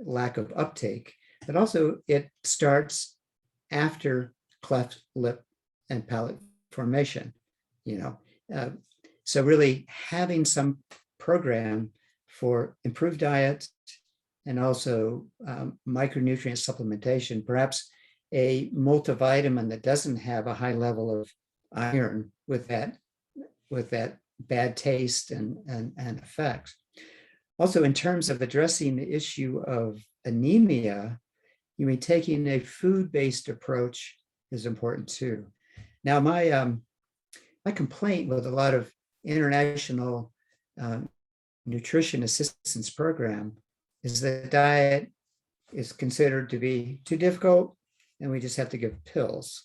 lack of uptake, but also it starts after cleft lip and palate formation, So really having some program for improved diet and also micronutrient supplementation, perhaps a multivitamin that doesn't have a high level of iron with that bad taste and effect. Also, in terms of addressing the issue of anemia, taking a food-based approach is important too. Now, my complaint with a lot of international nutrition assistance program is that diet is considered to be too difficult and we just have to give pills.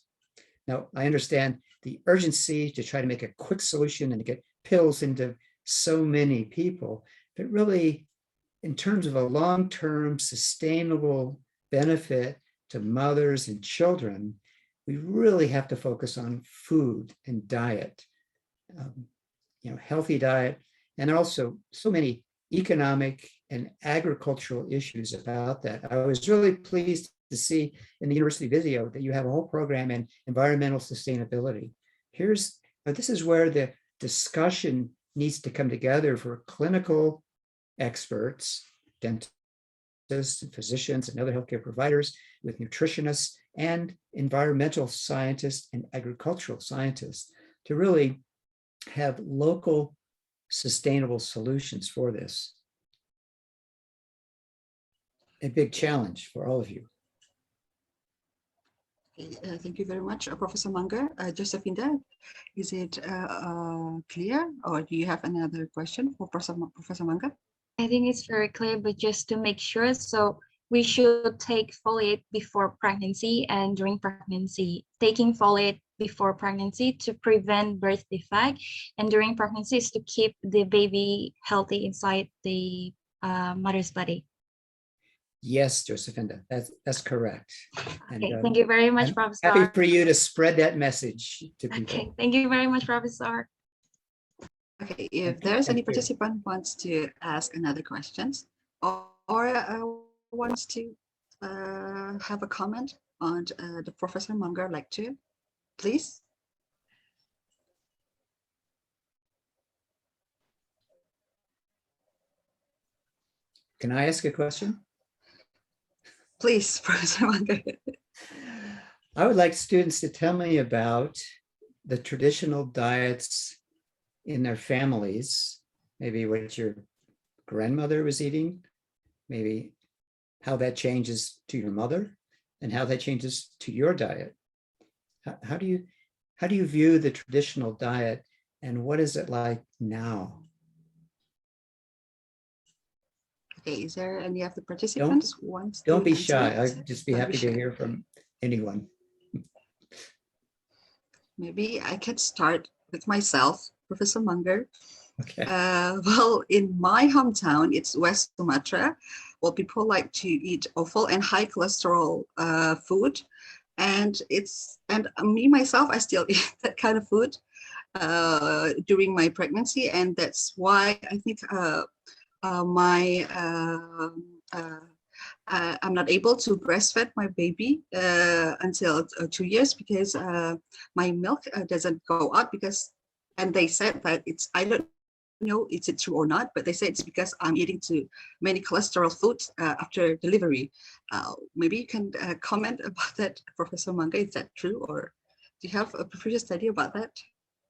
Now, I understand the urgency to try to make a quick solution and to get pills into so many people, but really in terms of a long-term sustainable benefit to mothers and children, we really have to focus on food and diet, healthy diet, and also so many economic and agricultural issues about that. I was really pleased to see in the university video that you have a whole program in environmental sustainability. This is where the discussion needs to come together for clinical experts, dentists, and physicians, and other healthcare providers, with nutritionists and environmental scientists and agricultural scientists to really have local sustainable solutions for this. A big challenge for all of you. Okay, thank you very much, Professor Munger. Josephinda, is it clear, or do you have another question for Professor Munger? I think it's very clear, but just to make sure, so we should take folate before pregnancy and during pregnancy. Taking folate before pregnancy to prevent birth defect, and during pregnancy is to keep the baby healthy inside the mother's body. Yes, Josephinda, that's correct. And, okay, thank you very much, I'm Professor. happy for you to spread that message to people. Okay, thank you very much, Professor. Okay, if there's any participant wants to ask another questions or wants to have a comment on the Professor Munger lecture, please. Can I ask a question? Please, Professor Munger. I would like students to tell me about the traditional diets in their families, maybe what your grandmother was eating, maybe how that changes to your mother, and how that changes to your diet. How do you view the traditional diet, and what is it like now? Okay, is there any of the participants wants to Don't be answer shy. it? I'd just be Don't happy be to shy. hear from anyone. Maybe I could start with myself, Professor Munger. Okay. Well, in my hometown, it's West Sumatra. Well, people like to eat offal and high cholesterol food, and me myself, I still eat that kind of food during my pregnancy, and that's why I think I'm not able to breastfeed my baby until 2 years because my milk doesn't go out and they said that I don't know is it true or not, but they say it's because I'm eating too many cholesterol foods after delivery. Maybe you can comment about that, Professor Munger. Is that true, or do you have a previous study about that?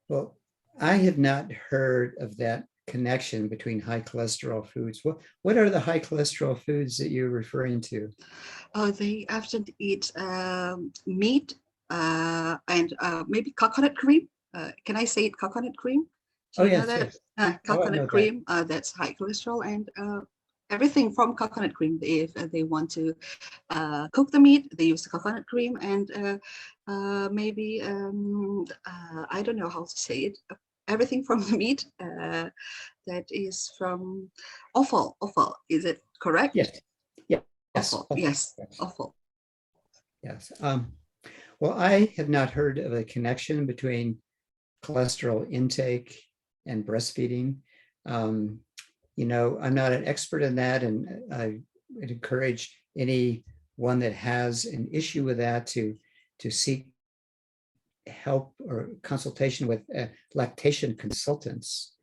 Well, I have not heard of that connection between high cholesterol foods. What are the high cholesterol foods that you're referring to? They often eat meat and maybe coconut cream. Can I say it, coconut cream? Do you know that? Yes. Coconut cream, that's high cholesterol, and everything from coconut cream. If they want to cook the meat, they use the coconut cream, and maybe, I don't know how to say it, everything from the meat that is from offal. Offal, is it correct? Yes. Yes. Offal. Yes. Offal. Yes. Well, I have not heard of a connection between cholesterol intake and breastfeeding. I'm not an expert in that, and I would encourage anyone that has an issue with that to seek help or consultation with lactation consultants.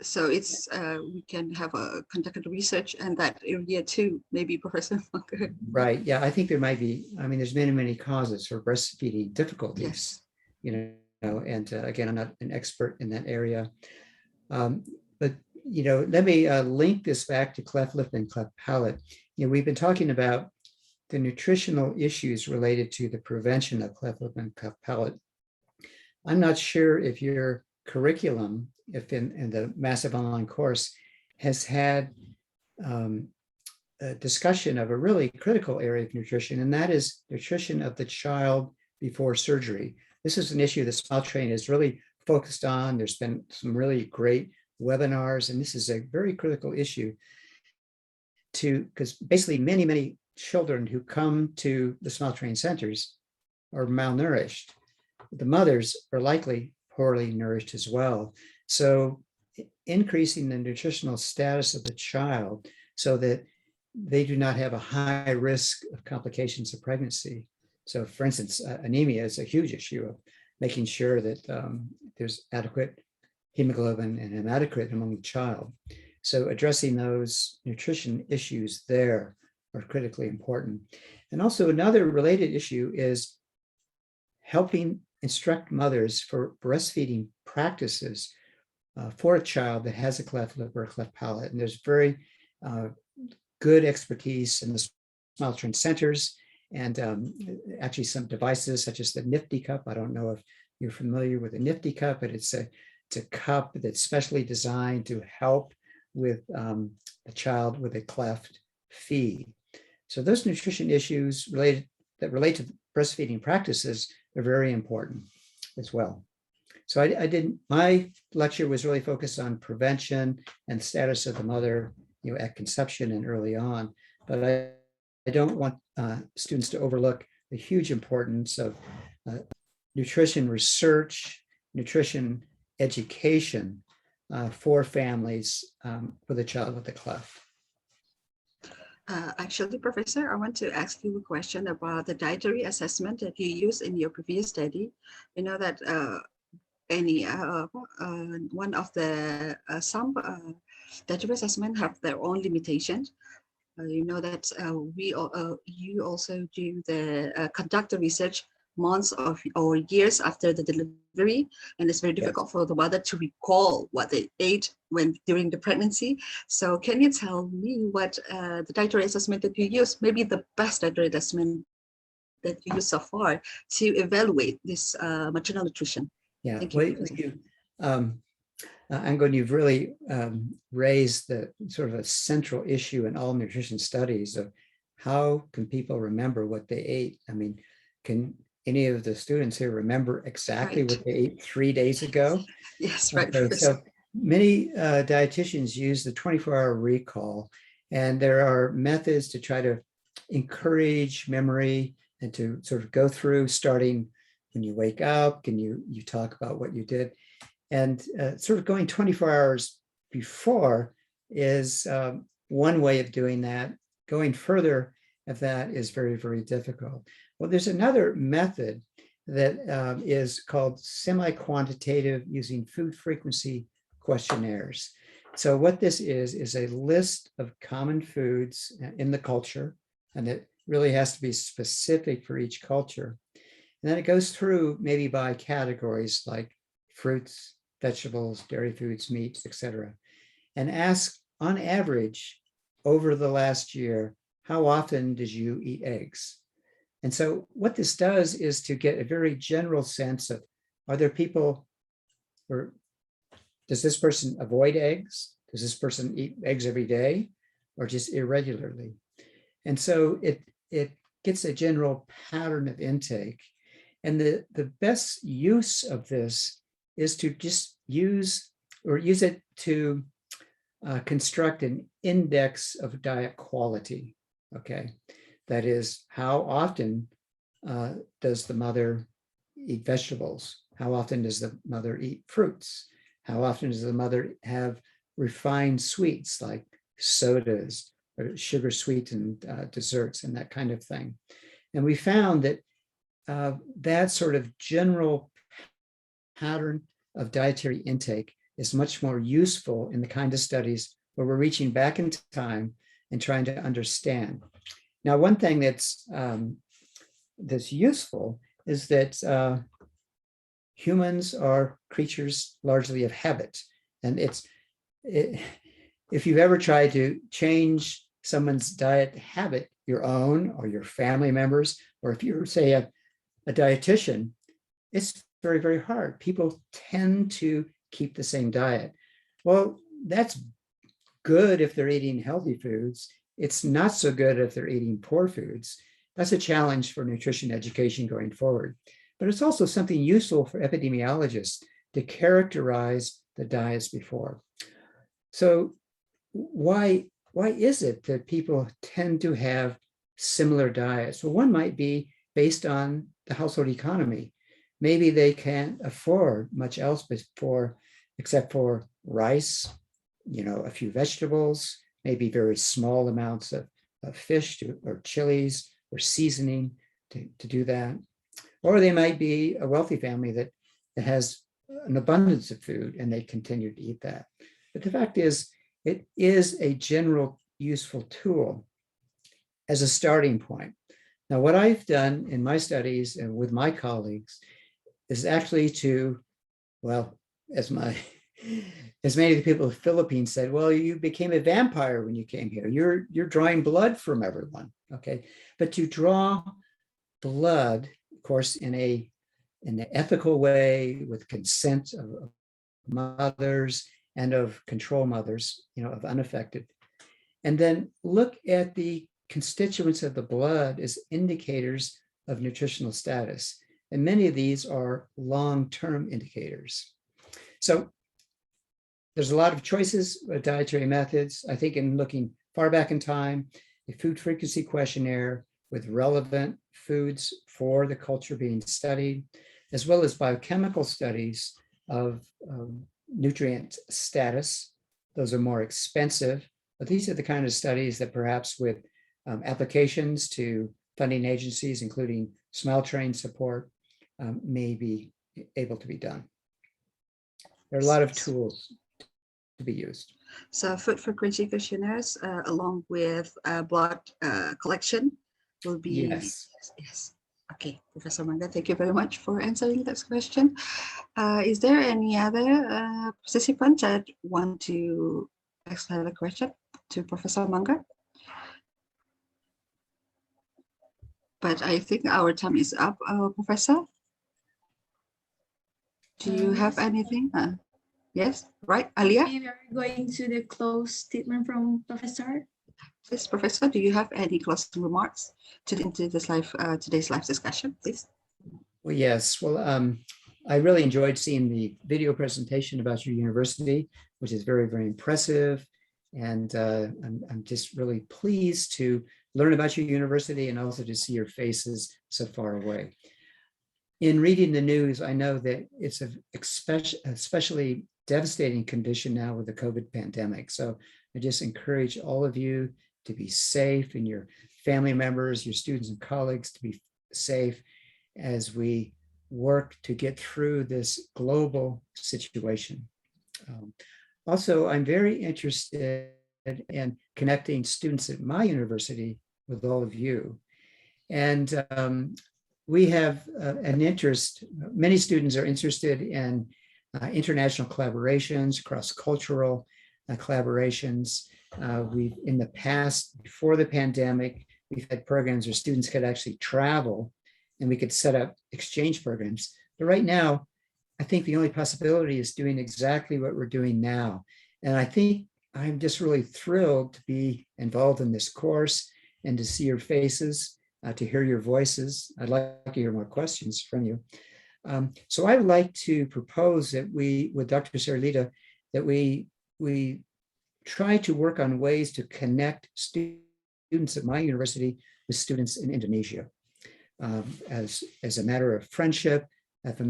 So it's we can have conduct research in that area too, maybe, Professor Munger. Right. Yeah, I think there might be. I mean, there's many causes for breastfeeding difficulties. Yes. And again, I'm not an expert in that area, but let me link this back to cleft lip and cleft palate. We've been talking about the nutritional issues related to the prevention of cleft lip and cleft palate. I'm not sure if your curriculum, if in the massive online course, has had a discussion of a really critical area of nutrition, and that is nutrition of the child before surgery. this is an issue that Smile Train is really focused on. There's been some really great webinars, and this is a very critical issue because basically many children who come to the Smile Train centers are malnourished. The mothers are likely poorly nourished as well. So increasing the nutritional status of the child so that they do not have a high risk of complications of pregnancy. So for instance, anemia is a huge issue of making sure that there's adequate hemoglobin and hematocrit among the child. So addressing those nutrition issues there are critically important. And also another related issue is helping instruct mothers for breastfeeding practices for a child that has a cleft lip or a cleft palate. And there's very good expertise in the Smile Train centers, and actually some devices such as the Nifty cup. I don't know if you're familiar with the Nifty cup, but it's a cup that's specially designed to help with a child with a cleft feed. So those nutrition issues that relate to breastfeeding practices are very important as well. So my lecture was really focused on prevention and status of the mother, at conception and early on, but I don't want students to overlook the huge importance of nutrition research, nutrition education for families with a child with a cleft. Actually, Professor, I want to ask you a question about the dietary assessment that you used in your previous study. You know that one of the some dietary assessment have their own limitations. You know that you also do the conduct the research months or years after the delivery, and it's very difficult for the mother to recall what they ate during the pregnancy. So can you tell me what the dietary assessment that you use, maybe the best dietary assessment that you use so far to evaluate this maternal nutrition? Yeah, Thank you. Anggun, you've really raised the sort of a central issue in all nutrition studies of how can people remember what they ate? I mean, can any of the students here remember exactly what they ate 3 days ago? Yes, right. Okay, so many dietitians use the 24-hour recall, and there are methods to try to encourage memory and to sort of go through starting when you wake up, can you talk about what you did? And sort of going 24 hours before is one way of doing that. Going further of that is very, very difficult. Well, there's another method that is called semi-quantitative using food frequency questionnaires. So what this is a list of common foods in the culture, and it really has to be specific for each culture. And then it goes through maybe by categories like fruits, vegetables, dairy foods, meats, etc., and ask on average over the last year, how often did you eat eggs? And so what this does is to get a very general sense of, are there people, or does this person avoid eggs? Does this person eat eggs every day or just irregularly? And so it gets a general pattern of intake. And the best use of this is to just use it to construct an index of diet quality, okay? That is, how often does the mother eat vegetables? How often does the mother eat fruits? How often does the mother have refined sweets like sodas or sugar sweetened desserts and that kind of thing? And we found that that sort of general pattern of dietary intake is much more useful in the kind of studies where we're reaching back in time and trying to understand. Now, one thing that's useful is that humans are creatures largely of habit, and if you've ever tried to change someone's diet habit, your own or your family members, or if you're, say, a dietitian, it's very, very hard. People tend to keep the same diet. Well, that's good if they're eating healthy foods. It's not so good if they're eating poor foods. That's a challenge for nutrition education going forward. but it's also something useful for epidemiologists to characterize the diets before. So why is it that people tend to have similar diets? Well, one might be based on the household economy. Maybe they can't afford much else except for rice, a few vegetables, maybe very small amounts of fish or chilies or seasoning to do that. Or they might be a wealthy family that has an abundance of food and they continue to eat that. But the fact is, it is a general useful tool as a starting point. Now, what I've done in my studies and with my colleagues is actually as many of the people in the Philippines said, well, you became a vampire when you came here. You're drawing blood from everyone, okay? But to draw blood, of course, in an ethical way with consent of mothers and of control mothers, of unaffected, and then look at the constituents of the blood as indicators of nutritional status. And many of these are long-term indicators. So there's a lot of choices of dietary methods. I think in looking far back in time, a food frequency questionnaire with relevant foods for the culture being studied, as well as biochemical studies of nutrient status. Those are more expensive, but these are the kind of studies that perhaps with applications to funding agencies, including Smile Train support, may be able to be done. There are a lot of tools to be used. So food frequency questionnaires along with blood collection will be, yes. Okay, Professor Munger, thank you very much for answering this question. Is there any other participant that want to ask another question to Professor Munger? But I think our time is up, Professor. Do you have anything? Yes, right, Alia? We are going to the close statement from Professor. Yes, Professor, do you have any closing remarks to this today's live discussion, please? Well, yes. Well, I really enjoyed seeing the video presentation about your university, which is very, very impressive. And I'm just really pleased to learn about your university and also to see your faces so far away. In reading the news, I know that it's an especially devastating condition now with the COVID pandemic. So I just encourage all of you to be safe and your family members, your students and colleagues to be safe as we work to get through this global situation. Also, I'm very interested in connecting students at my university with all of you. And we have an interest, many students are interested in international collaborations, cross-cultural collaborations. We've, in the past, before the pandemic, we've had programs where students could actually travel and we could set up exchange programs. But right now, I think the only possibility is doing exactly what we're doing now. And I think I'm just really thrilled to be involved in this course and to see your faces, to hear your voices. I'd like to hear more questions from you. So I would like to propose that we, with Dr. Saralita, that we try to work on ways to connect students at my university with students in Indonesia as a matter of friendship, as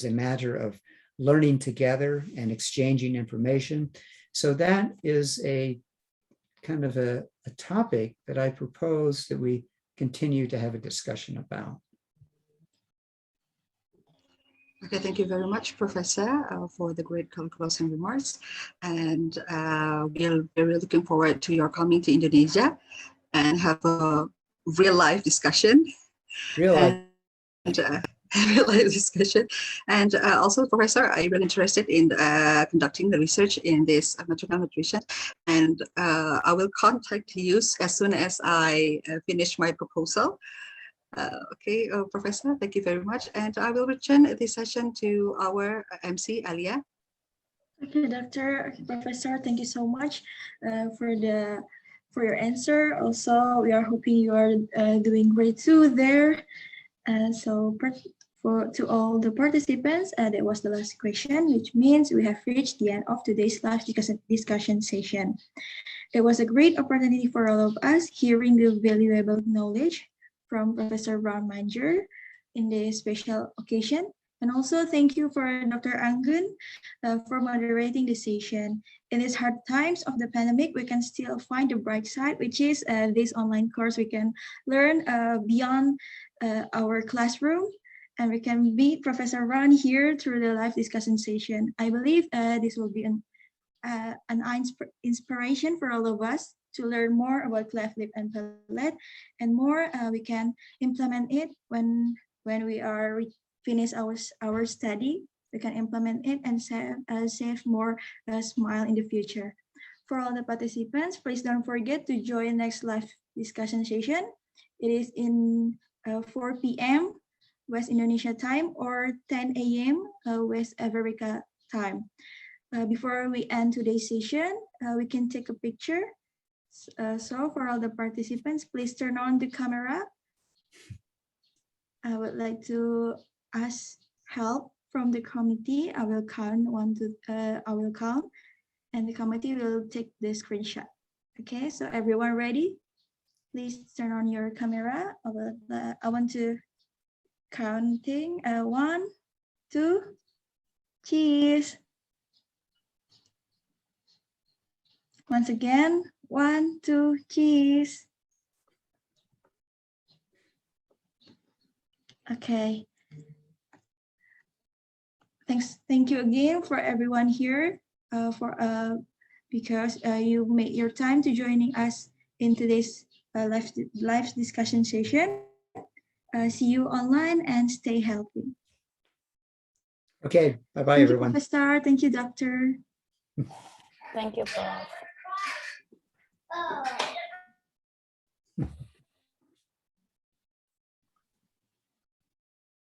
a matter of learning together and exchanging information. So that is a kind of a topic that I propose that we continue to have a discussion about. Okay, thank you very much, Professor, for the great closing remarks. And we're very looking forward to your coming to Indonesia and have a real life discussion. Real life. Real life discussion. And also, Professor, I'm really interested in conducting the research in this maternal nutrition. And I will contact you as soon as I finish my proposal. Okay, Professor, thank you very much. And I will return this session to our MC, Alia. Okay, Professor, thank you so much for your answer. Also, we are hoping you are doing great too there. To all the participants, that was the last question, which means we have reached the end of today's live discussion session. It was a great opportunity for all of us hearing the valuable knowledge from Professor Munger in this special occasion. And also thank you for Dr. Anggun for moderating the session. In these hard times of the pandemic, we can still find the bright side, which is this online course. We can learn beyond our classroom, and we can meet Professor Ron here through the live discussion session. I believe this will be an inspiration for all of us to learn more about cleft lip and palate, and more we can implement it when we are finish our study. We can implement it and save more smile in the future. For all the participants, please don't forget to join next live discussion session. It is in 4 p.m. West Indonesia time or 10 a.m. West Africa time. Before we end today's session, we can take a picture. So for all the participants, please turn on the camera. I would like to ask help from the committee. I will count I will count, and the committee will take the screenshot. Okay, so everyone ready? Please turn on your camera. I want to counting. 1, 2, cheese. Once again, 1, 2, cheese. Okay. Thank you again for everyone here because you made your time to joining us in today's live discussion session. See you online and stay healthy. Okay, bye-bye, everyone. Thank you, Professor. Thank you, Doctor. Thank you, Prof.